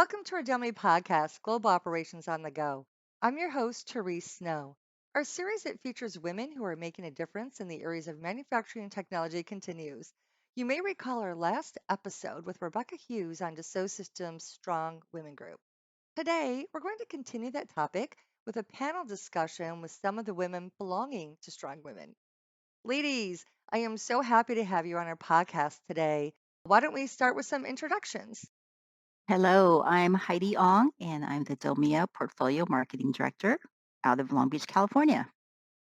Welcome to our DELMIA podcast, Global Operations on the Go. I'm your host, Therese Snow. Our series that features women who are making a difference in the areas of manufacturing and technology continues. You may recall our last episode with Rebecca Huus on Dassault Systèmes Strong Women Group. Today, we're going to continue that topic with a panel discussion with some of the women belonging to Strong Women. Ladies, I am so happy to have you on our podcast today. Why don't we start with some introductions? Hello, I'm Hydee Ong, and I'm the DELMIA Portfolio Marketing Director out of Long Beach, California.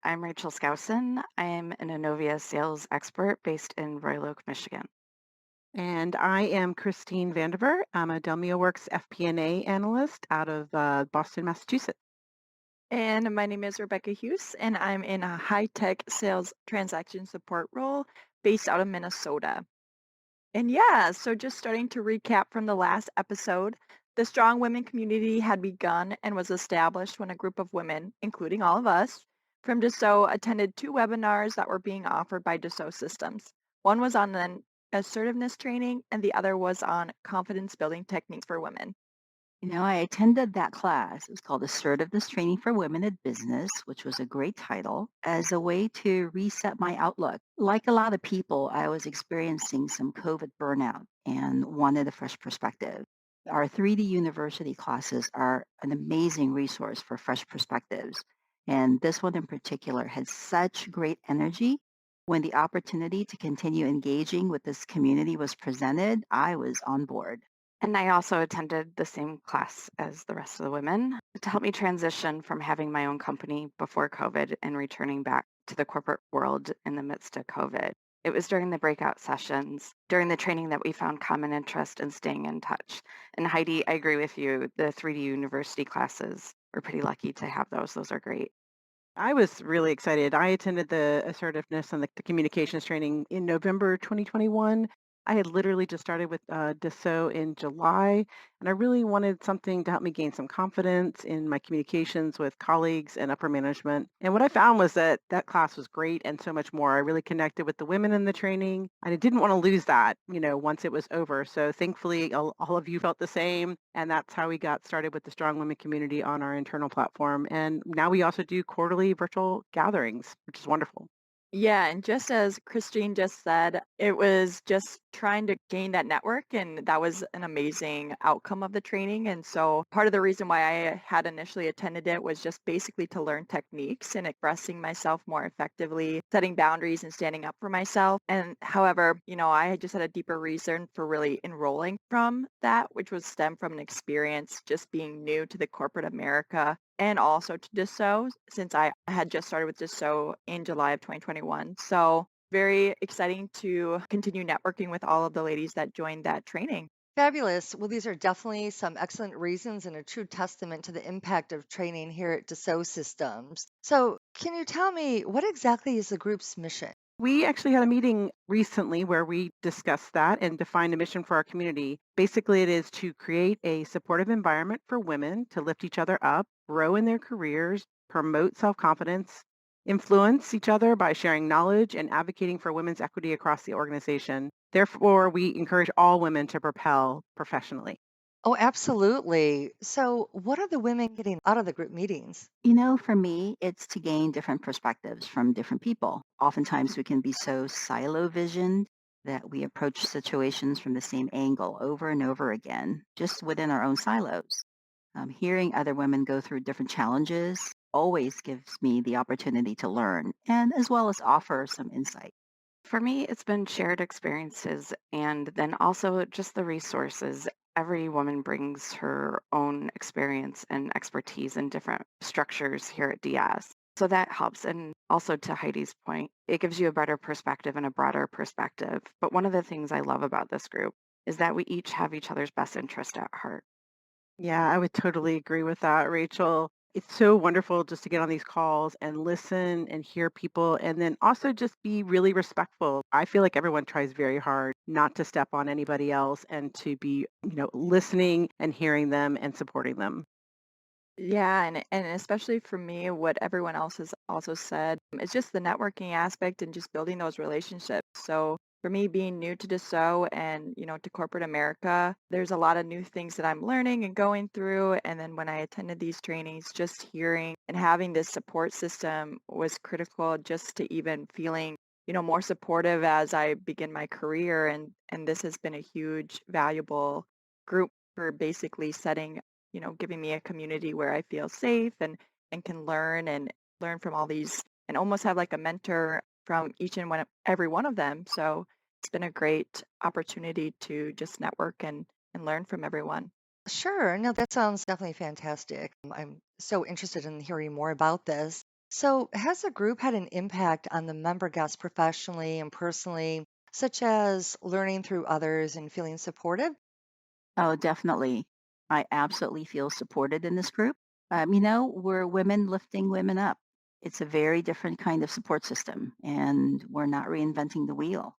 I'm Rachel Skousen. I'm an ENOVIA Sales Expert based in Royal Oak, Michigan. And I am Christine Vandiver. I'm a DELMIAWORKS FP&A Analyst out of Boston, Massachusetts. And my name is Rebecca Huus, and I'm in a high-tech sales transaction support role based out of Minnesota. And yeah, so just starting to recap from the last episode, the Strong Women community had begun and was established when a group of women, including all of us, from Dassault attended two webinars that were being offered by Dassault Systems. One was on an assertiveness training, and the other was on confidence building techniques for women. I attended that class. It was called Assertiveness Training for Women in Business, which was a great title, as a way to reset my outlook. Like a lot of people, I was experiencing some COVID burnout and wanted a fresh perspective. Our 3D University classes are an amazing resource for fresh perspectives. And this one in particular had such great energy. When the opportunity to continue engaging with this community was presented, I was on board. And I also attended the same class as the rest of the women to help me transition from having my own company before COVID and returning back to the corporate world in the midst of COVID. It was during the breakout sessions, during the training that we found common interest in staying in touch. And Hydee, I agree with you. The 3D University classes, we're pretty lucky to have those. Those are great. I was really excited. I attended the assertiveness and the communications training in November 2021. I had literally just started with Dassault in July, and I really wanted something to help me gain some confidence in my communications with colleagues and upper management. And what I found was that that class was great and so much more. I really connected with the women in the training, and I didn't want to lose that, once it was over. So thankfully, all of you felt the same, and that's how we got started with the Strong Women community on our internal platform. And now we also do quarterly virtual gatherings, which is wonderful. Yeah, and just as Christine just said, it was just trying to gain that network, and that was an amazing outcome of the training. And so part of the reason why I had initially attended it was just basically to learn techniques and expressing myself more effectively, setting boundaries and standing up for myself. And however, I had just had a deeper reason for really enrolling from that, which was stem from an experience just being new to the corporate America and also to Dassault since I had just started with Dassault in July of 2021. So very exciting to continue networking with all of the ladies that joined that training. Fabulous. Well, these are definitely some excellent reasons and a true testament to the impact of training here at Dassault Systems. So, can you tell me what exactly is the group's mission? We actually had a meeting recently where we discussed that and defined a mission for our community. Basically, it is to create a supportive environment for women to lift each other up, grow in their careers, promote self confidence, influence each other by sharing knowledge and advocating for women's equity across the organization. Therefore, we encourage all women to propel professionally. Oh, absolutely. So, what are the women getting out of the group meetings? For me, it's to gain different perspectives from different people. Oftentimes, we can be so silo visioned that we approach situations from the same angle over and over again, just within our own silos. Hearing other women go through different challenges always gives me the opportunity to learn and as well as offer some insight. For me, it's been shared experiences and then also just the resources. Every woman brings her own experience and expertise in different structures here at DS. So that helps. And also to Heidi's point, it gives you a better perspective and a broader perspective. But one of the things I love about this group is that we each have each other's best interest at heart. Yeah, I would totally agree with that, Rachel. It's so wonderful just to get on these calls and listen and hear people and then also just be really respectful. I feel like everyone tries very hard not to step on anybody else and to be, listening and hearing them and supporting them. Yeah, and especially for me, what everyone else has also said, it's just the networking aspect and just building those relationships. So For me, being new to Dassault and, to corporate America, there's a lot of new things that I'm learning and going through. And then when I attended these trainings, just hearing and having this support system was critical just to even feeling, more supportive as I begin my career. And this has been a huge, valuable group for basically setting, giving me a community where I feel safe and can learn from all these and almost have like a mentor from each and every one of them. So it's been a great opportunity to just network and learn from everyone. Sure. No, that sounds definitely fantastic. I'm so interested in hearing more about this. So, has the group had an impact on the member guests professionally and personally, such as learning through others and feeling supported? Oh, definitely. I absolutely feel supported in this group. We're women lifting women up. It's a very different kind of support system, and we're not reinventing the wheel.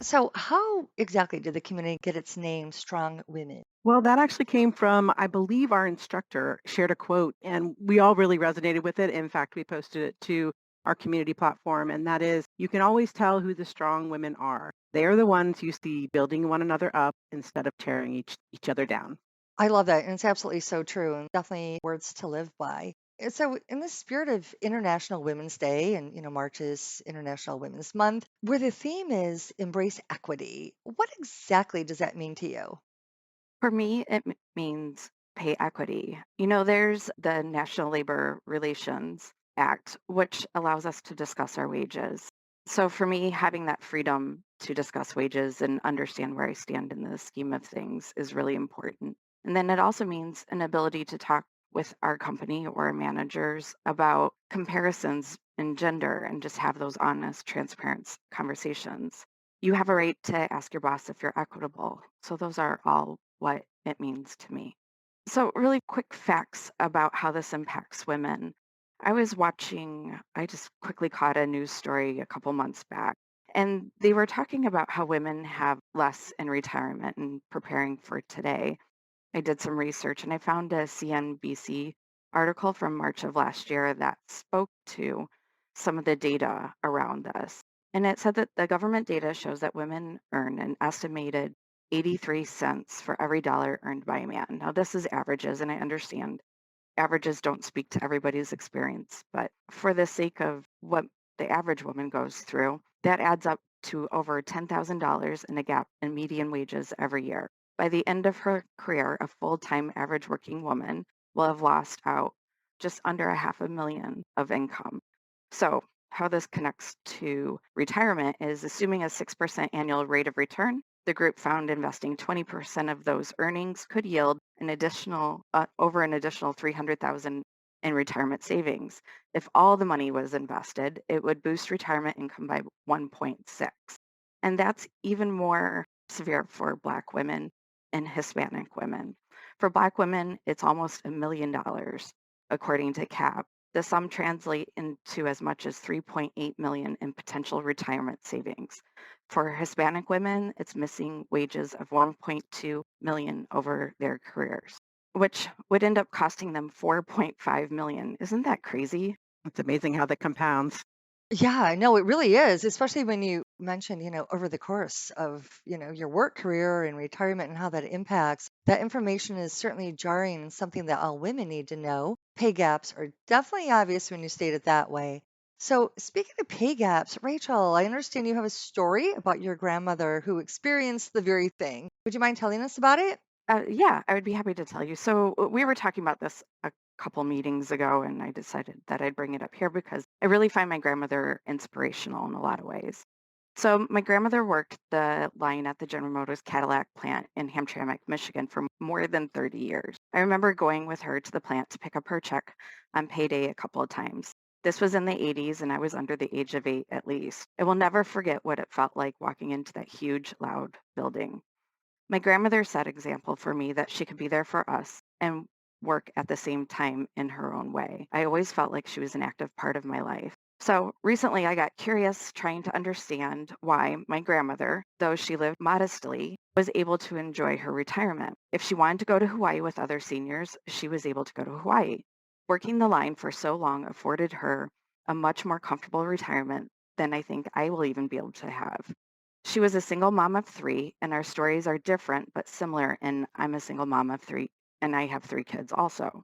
So, how exactly did the community get its name, Strong Women? Well, that actually came from, I believe our instructor shared a quote and we all really resonated with it. In fact, we posted it to our community platform, and that is, you can always tell who the strong women are. They are the ones you see building one another up instead of tearing each other down. I love that. And it's absolutely so true and definitely words to live by. And so, in the spirit of International Women's Day and, March is International Women's Month, where the theme is embrace equity, what exactly does that mean to you? For me, it means pay equity. There's the National Labor Relations Act, which allows us to discuss our wages. So for me, having that freedom to discuss wages and understand where I stand in the scheme of things is really important. And then it also means an ability to talk with our company or our managers about comparisons in gender and just have those honest, transparent conversations. You have a right to ask your boss if you're equitable. So those are all what it means to me. So, really quick facts about how this impacts women. I just quickly caught a news story a couple months back, and they were talking about how women have less in retirement and preparing for today. I did some research and I found a CNBC article from March of last year that spoke to some of the data around this. And it said that the government data shows that women earn an estimated 83 cents for every dollar earned by a man. Now, this is averages, and I understand averages don't speak to everybody's experience, but for the sake of what the average woman goes through, that adds up to over $10,000 in a gap in median wages every year. By the end of her career, a full time average working woman will have lost out just under a half a million of income. So, how this connects to retirement is assuming a 6% annual rate of return. The group found investing 20% of those earnings could yield an additional over an additional 300,000 in retirement savings. If all the money was invested, it would boost retirement income by 1.6. And that's even more severe for Black women and Hispanic women. For Black women, it's almost $1 million, according to CAP. The sum translate into as much as 3.8 million in potential retirement savings. For Hispanic women, it's missing wages of 1.2 million over their careers, which would end up costing them 4.5 million. Isn't that crazy? It's amazing how that compounds. Yeah, no, it really is, especially when you mention, over the course of, your work career and retirement and how that impacts. That information is certainly jarring and something that all women need to know. Pay gaps are definitely obvious when you state it that way. So, speaking of pay gaps, Rachel, I understand you have a story about your grandmother who experienced the very thing. Would you mind telling us about it? Yeah, I would be happy to tell you. So we were talking about this a couple meetings ago, and I decided that I'd bring it up here because I really find my grandmother inspirational in a lot of ways. So my grandmother worked the line at the General Motors Cadillac plant in Hamtramck, Michigan for more than 30 years. I remember going with her to the plant to pick up her check on payday a couple of times. This was in the 80s, and I was under the age of 8 at least. I will never forget what it felt like walking into that huge, loud building. My grandmother set example for me that she could be there for us and work at the same time in her own way. I always felt like she was an active part of my life. So recently I got curious trying to understand why my grandmother, though she lived modestly, was able to enjoy her retirement. If she wanted to go to Hawaii with other seniors, she was able to go to Hawaii. Working the line for so long afforded her a much more comfortable retirement than I think I will even be able to have. She was a single mom of three, and our stories are different but similar. And I'm a single mom of three, and I have three kids also.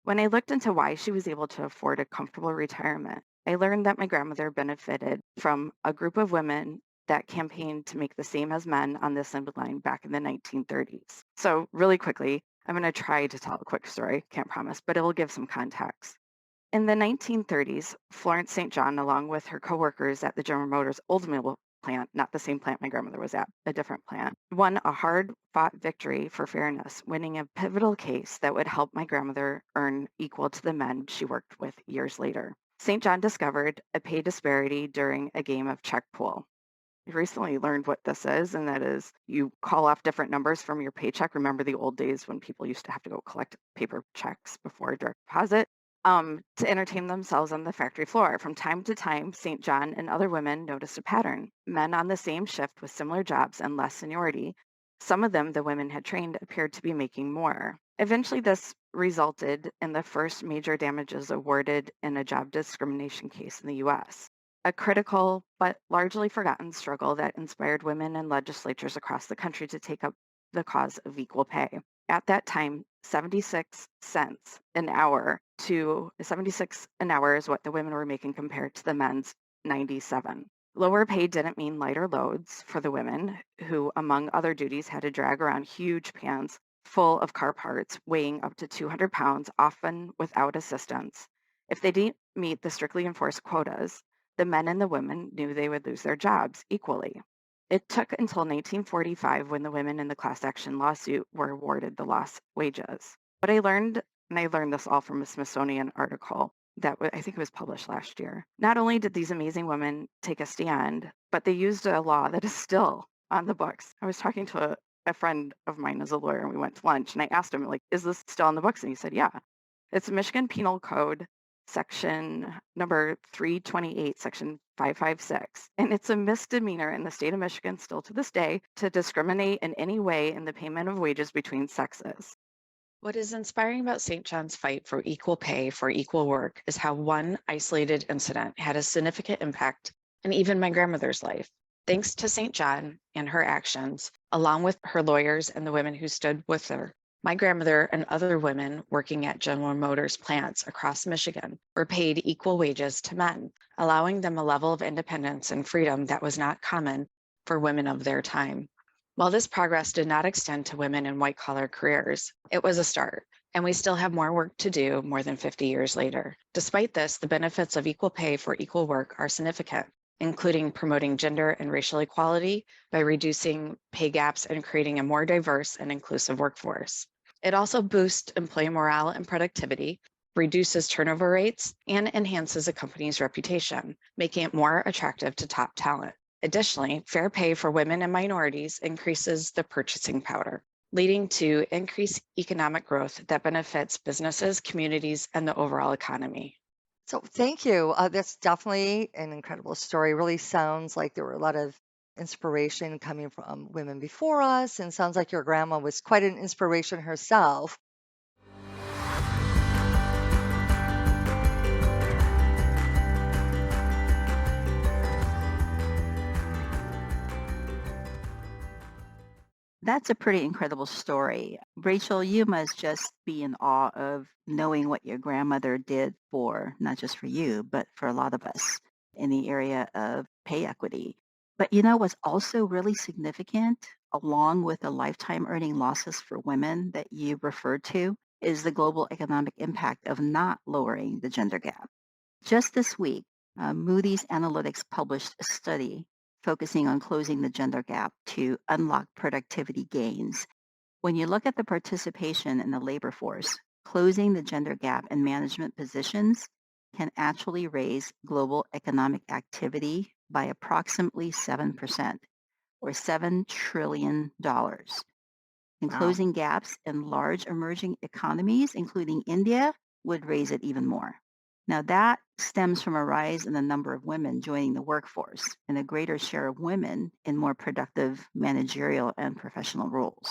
When I looked into why she was able to afford a comfortable retirement, I learned that my grandmother benefited from a group of women that campaigned to make the same as men on the assembly line back in the 1930s. So, really quickly, I'm going to try to tell a quick story, can't promise, but it will give some context. In the 1930s, Florence St. John, along with her coworkers at the General Motors Oldsmobile plant, not the same plant my grandmother was at, a different plant, won a hard-fought victory for fairness, winning a pivotal case that would help my grandmother earn equal to the men she worked with years later. St. John discovered a pay disparity during a game of check pool. I recently learned what this is, and that is you call off different numbers from your paycheck. Remember the old days when people used to have to go collect paper checks before direct deposit? To entertain themselves on the factory floor. From time to time, St. John and other women noticed a pattern. Men on the same shift with similar jobs and less seniority, some of them the women had trained appeared to be making more. Eventually, this resulted in the first major damages awarded in a job discrimination case in the US, a critical but largely forgotten struggle that inspired women and legislatures across the country to take up the cause of equal pay. At that time, 76 cents an hour to 76 an hour is what the women were making compared to the men's 97. Lower pay didn't mean lighter loads for the women, who, among other duties, had to drag around huge pans full of car parts weighing up to 200 pounds, often without assistance. If they didn't meet the strictly enforced quotas, the men and the women knew they would lose their jobs equally. It took until 1945 when the women in the class action lawsuit were awarded the lost wages. What I learned, and I learned this all from a Smithsonian article that I think it was published last year. Not only did these amazing women take a stand, but they used a law that is still on the books. I was talking to a friend of mine as a lawyer, and we went to lunch, and I asked him, like, is this still on the books? And he said, yeah. It's Michigan Penal Code section number 328, section 556. And it's a misdemeanor in the state of Michigan still to this day to discriminate in any way in the payment of wages between sexes. What is inspiring about St. John's fight for equal pay for equal work is how one isolated incident had a significant impact on even my grandmother's life. Thanks to St. John and her actions, along with her lawyers and the women who stood with her, my grandmother and other women working at General Motors plants across Michigan were paid equal wages to men, allowing them a level of independence and freedom that was not common for women of their time. While this progress did not extend to women in white-collar careers, it was a start, and we still have more work to do more than 50 years later. Despite this, the benefits of equal pay for equal work are significant, including promoting gender and racial equality by reducing pay gaps and creating a more diverse and inclusive workforce. It also boosts employee morale and productivity, reduces turnover rates, and enhances a company's reputation, making it more attractive to top talent. Additionally, fair pay for women and minorities increases the purchasing power, leading to increased economic growth that benefits businesses, communities, and the overall economy. So thank you. That's definitely an incredible story. Really sounds like there were a lot of inspiration coming from women before us, and sounds like your grandma was quite an inspiration herself. That's a pretty incredible story. Rachel, you must just be in awe of knowing what your grandmother did for not just for you, but for a lot of us in the area of pay equity. But you know what's also really significant, along with the lifetime earning losses for women that you referred to, is the global economic impact of not lowering the gender gap. Just this week, Moody's Analytics published a study focusing on closing the gender gap to unlock productivity gains. When you look at the participation in the labor force, closing the gender gap in management positions can actually raise global economic activity by approximately 7% or $7 trillion. And Wow. closing gaps in large emerging economies, including India, would raise it even more. Now, that stems from a rise in the number of women joining the workforce and a greater share of women in more productive managerial and professional roles.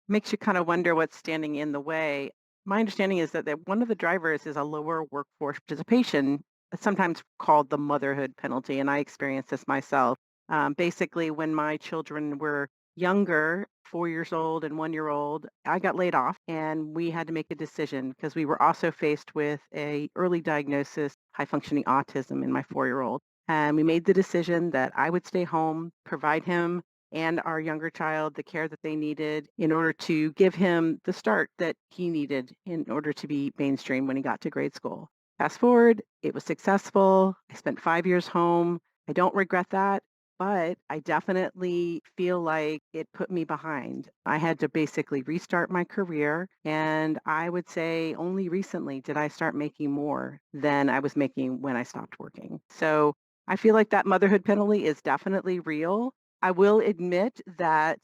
Makes you kind of wonder what's standing in the way. My understanding is that one of the drivers is a lower workforce participation, sometimes called the motherhood penalty, and I experienced this myself. Basically, when my children were younger, 4 years old and 1 year old, I got laid off, and we had to make a decision because we were also faced with a early diagnosis, high functioning autism in my 4 year old. And we made the decision that I would stay home, provide him and our younger child the care that they needed in order to give him the start that he needed in order to be mainstream when he got to grade school. Fast forward, it was successful. I spent 5 years home. I don't regret that, but I definitely feel like it put me behind. I had to basically restart my career, and I would say only recently did I start making more than I was making when I stopped working. So I feel like that motherhood penalty is definitely real. I will admit that,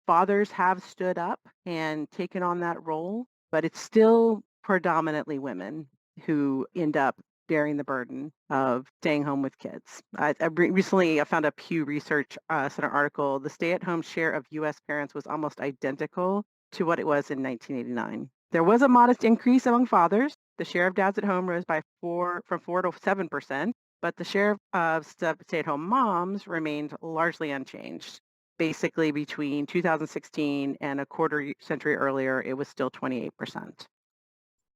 fathers have stood up and taken on that role, but it's still predominantly women who end up bearing the burden of staying home with kids. Recently, I found a Pew Research Center article. The stay-at-home share of U.S. parents was almost identical to what it was in 1989. There was a modest increase among fathers. The share of dads at home rose from 4 to 7%, but the share of stay-at-home moms remained largely unchanged. Basically, between 2016 and a quarter century earlier, it was still 28%.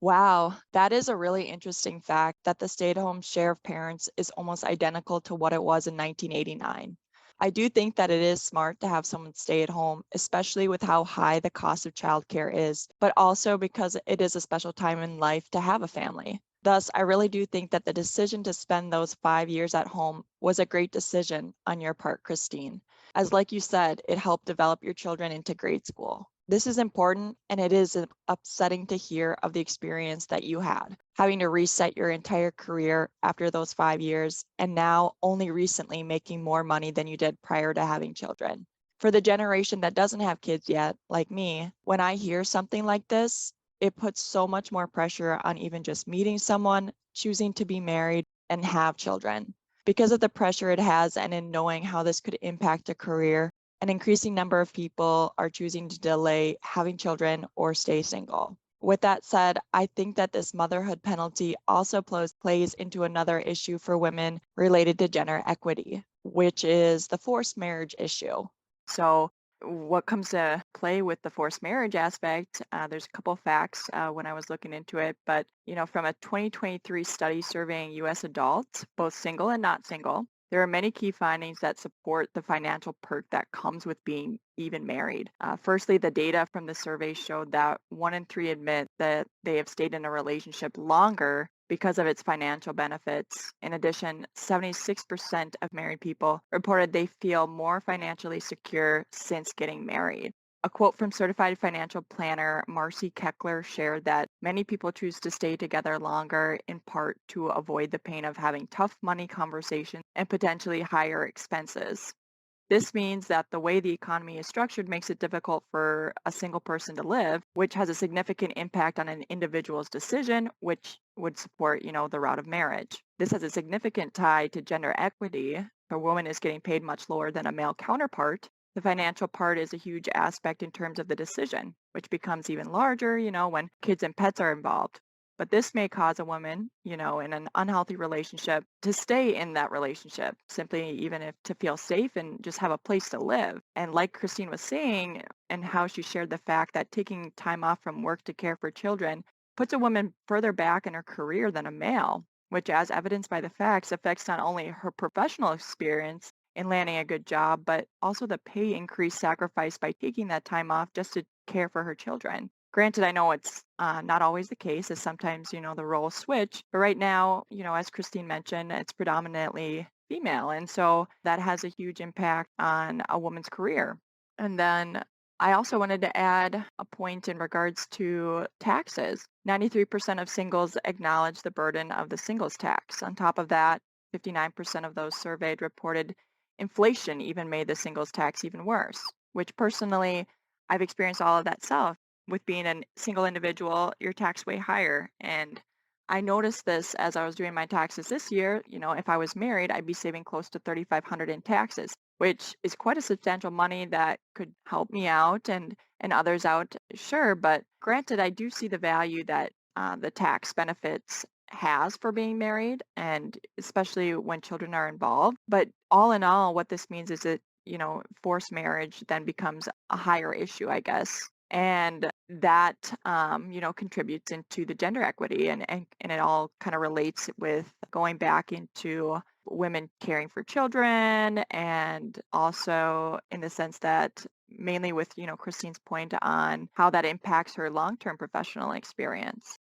Wow, that is a really interesting fact that the stay-at-home share of parents is almost identical to what it was in 1989. I do think that it is smart to have someone stay at home, especially with how high the cost of childcare is, but also because it is a special time in life to have a family. Thus, I really do think that the decision to spend those 5 years at home was a great decision on your part, Christine. As like you said, it helped develop your children into grade school. This is important, and it is upsetting to hear of the experience that you had, having to reset your entire career after those 5 years, and now only recently making more money than you did prior to having children. For the generation that doesn't have kids yet, like me, when I hear something like this, it puts so much more pressure on even just meeting someone, choosing to be married, and have children. Because of the pressure it has, and in knowing how this could impact a career, an increasing number of people are choosing to delay having children or stay single. With that said, I think that this motherhood penalty also plays into another issue for women related to gender equity, which is the forced marriage issue. So, what comes to play with the forced marriage aspect? There's a couple facts when I was looking into it, but from a 2023 study surveying U.S. adults, both single and not single, there are many key findings that support the financial perk that comes with being even married. Firstly, the data from the survey showed that 1 in 3 admit that they have stayed in a relationship longer because of its financial benefits. In addition, 76% of married people reported they feel more financially secure since getting married. A quote from certified financial planner Marcy Keckler shared that many people choose to stay together longer in part to avoid the pain of having tough money conversations and potentially higher expenses. This means that the way the economy is structured makes it difficult for a single person to live, which has a significant impact on an individual's decision, which would support, the route of marriage. This has a significant tie to gender equity. If a woman is getting paid much lower than a male counterpart, the financial part is a huge aspect in terms of the decision, which becomes even larger, when kids and pets are involved. But this may cause a woman, in an unhealthy relationship to stay in that relationship, simply even if to feel safe and just have a place to live. And like Christine was saying, and how she shared the fact that taking time off from work to care for children puts a woman further back in her career than a male, which, as evidenced by the facts, affects not only her professional experience in landing a good job, but also the pay increase sacrificed by taking that time off just to care for her children. Granted, I know it's not always the case, as sometimes, the roles switch. But right now, as Christine mentioned, it's predominantly female. And so that has a huge impact on a woman's career. And then I also wanted to add a point in regards to taxes. 93% of singles acknowledge the burden of the singles tax. On top of that, 59% of those surveyed reported inflation even made the singles tax even worse, which personally, I've experienced all of that self. With being a single individual, your tax way higher. And I noticed this as I was doing my taxes this year. If I was married, I'd be saving close to 3,500 in taxes, which is quite a substantial money that could help me out and others out, sure. But granted, I do see the value that the tax benefits has for being married, and especially when children are involved. But all in all, what this means is that, forced marriage then becomes a higher issue, I guess. And that, contributes into the gender equity, and it all kind of relates with going back into women caring for children, and also in the sense that mainly with, Christine's point on how that impacts her long-term professional experience.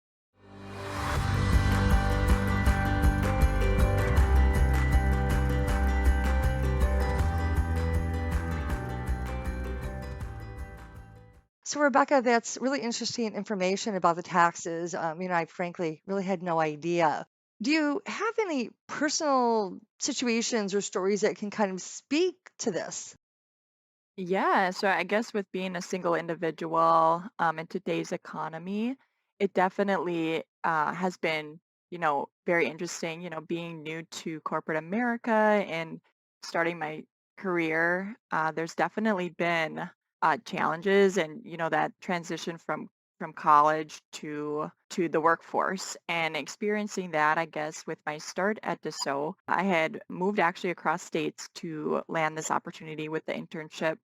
So, Rebecca, that's really interesting information about the taxes. I frankly really had no idea. Do you have any personal situations or stories that can kind of speak to this? Yeah, so I guess with being a single individual in today's economy, it definitely has been, very interesting, being new to corporate America and starting my career. There's definitely been challenges and, that transition from college to the workforce, and experiencing that, I guess, with my start at Dassault. I had moved actually across states to land this opportunity with the internship.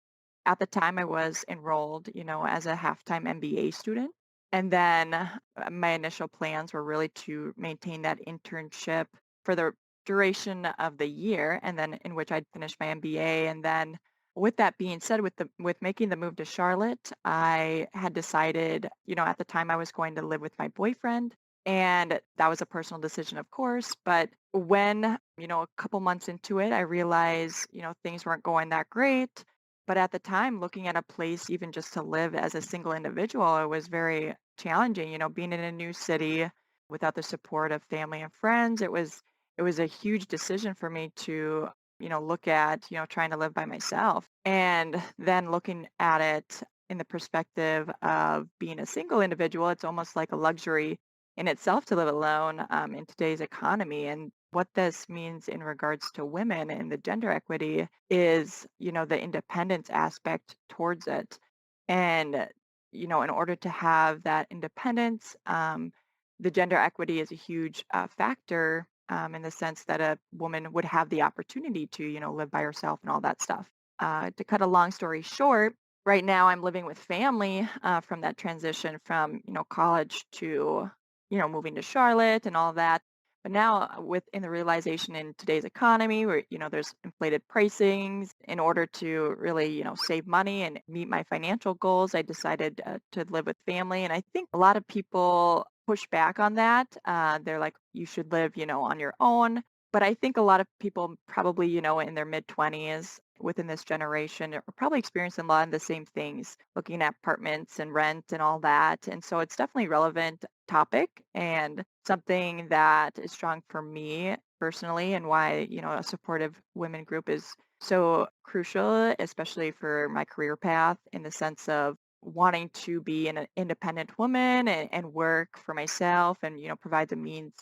At the time, I was enrolled, as a half-time MBA student. And then my initial plans were really to maintain that internship for the duration of the year, and then in which I'd finish my MBA. And then with that being said, with making the move to Charlotte, I had decided, at the time I was going to live with my boyfriend. And that was a personal decision, of course. But when, a couple months into it, I realized, things weren't going that great. But at the time, looking at a place even just to live as a single individual, it was very challenging, being in a new city without the support of family and friends. It was a huge decision for me to, look at, trying to live by myself. And then looking at it in the perspective of being a single individual, it's almost like a luxury in itself to live alone in today's economy. And what this means in regards to women and the gender equity is, the independence aspect towards it. And, in order to have that independence, the gender equity is a huge factor in the sense that a woman would have the opportunity to, live by herself and all that stuff. To cut a long story short, right now I'm living with family from that transition from, college to, moving to Charlotte and all that. But now, within the realization in today's economy, where there's inflated pricings, in order to really save money and meet my financial goals, I decided to live with family. And I think a lot of people push back on that. They're like, you should live on your own. But I think a lot of people probably in their mid 20s within this generation are probably experiencing a lot of the same things, looking at apartments and rent and all that. And so it's definitely a relevant topic and something that is strong for me personally, and why, a supportive women group is so crucial, especially for my career path, in the sense of wanting to be an independent woman and work for myself and, provide the means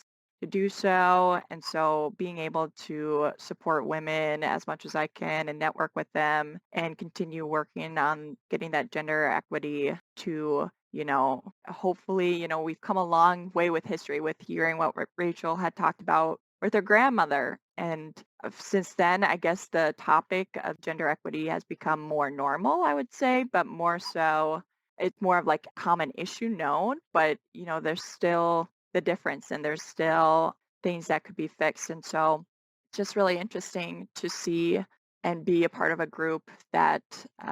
to do so. And so being able to support women as much as I can and network with them and continue working on getting that gender equity to, hopefully, we've come a long way with history with hearing what Rachel had talked about with her grandmother. And since then, I guess the topic of gender equity has become more normal, I would say, but more so it's more of like a common issue known, but there's still the difference and there's still things that could be fixed. And so it's just really interesting to see and be a part of a group that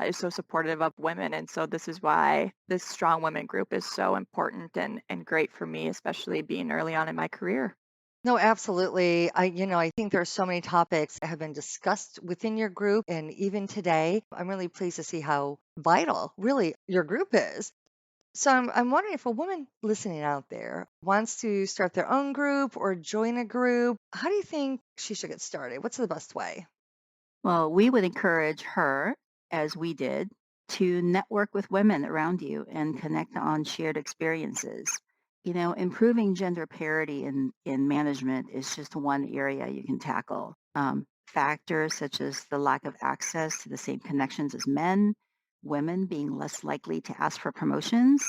is so supportive of women. And so this is why this strong women group is so important and great for me, especially being early on in my career. No, absolutely. I think there are so many topics that have been discussed within your group. And even today, I'm really pleased to see how vital really your group is. So I'm wondering if a woman listening out there wants to start their own group or join a group, how do you think she should get started? What's the best way? Well, we would encourage her, as we did, to network with women around you and connect on shared experiences. Improving gender parity in management is just one area you can tackle. Factors such as the lack of access to the same connections as men, women being less likely to ask for promotions,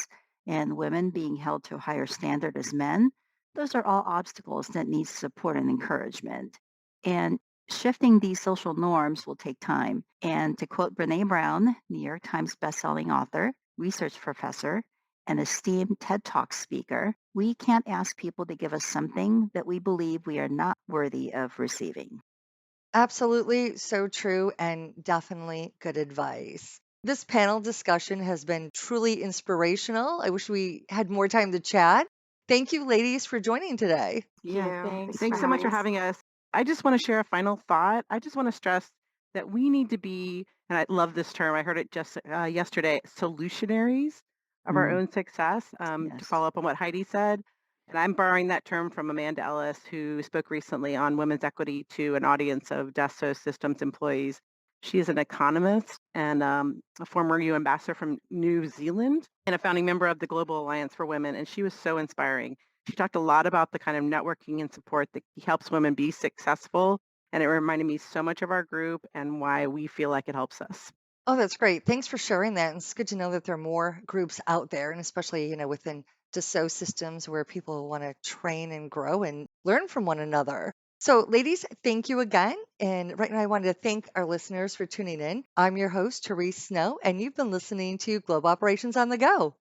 and women being held to a higher standard as men, those are all obstacles that need support and encouragement. And shifting these social norms will take time. And to quote Brene Brown, New York Times bestselling author, research professor, an esteemed TED Talk speaker, we can't ask people to give us something that we believe we are not worthy of receiving. Absolutely so true and definitely good advice. This panel discussion has been truly inspirational. I wish we had more time to chat. Thank you, ladies, for joining today. Yeah. Thanks Thanks for so much for having having us. I just want to share a final thought. I just want to stress that we need to be, and I love this term, I heard it just yesterday, solutionaries of our Mm, own success, to yes. follow up on what Heidi said. And I'm borrowing that term from Amanda Ellis, who spoke recently on women's equity to an audience of Dassault Systems employees. She is an economist and a former UN ambassador from New Zealand and a founding member of the Global Alliance for Women. And she was so inspiring. She talked a lot about the kind of networking and support that helps women be successful. And it reminded me so much of our group and why we feel like it helps us. Oh, that's great. Thanks for sharing that. And it's good to know that there are more groups out there, and especially, within Dassault systems where people want to train and grow and learn from one another. So, ladies, thank you again. And right now, I wanted to thank our listeners for tuning in. I'm your host, Therese Snow, and you've been listening to Global Operations on the Go.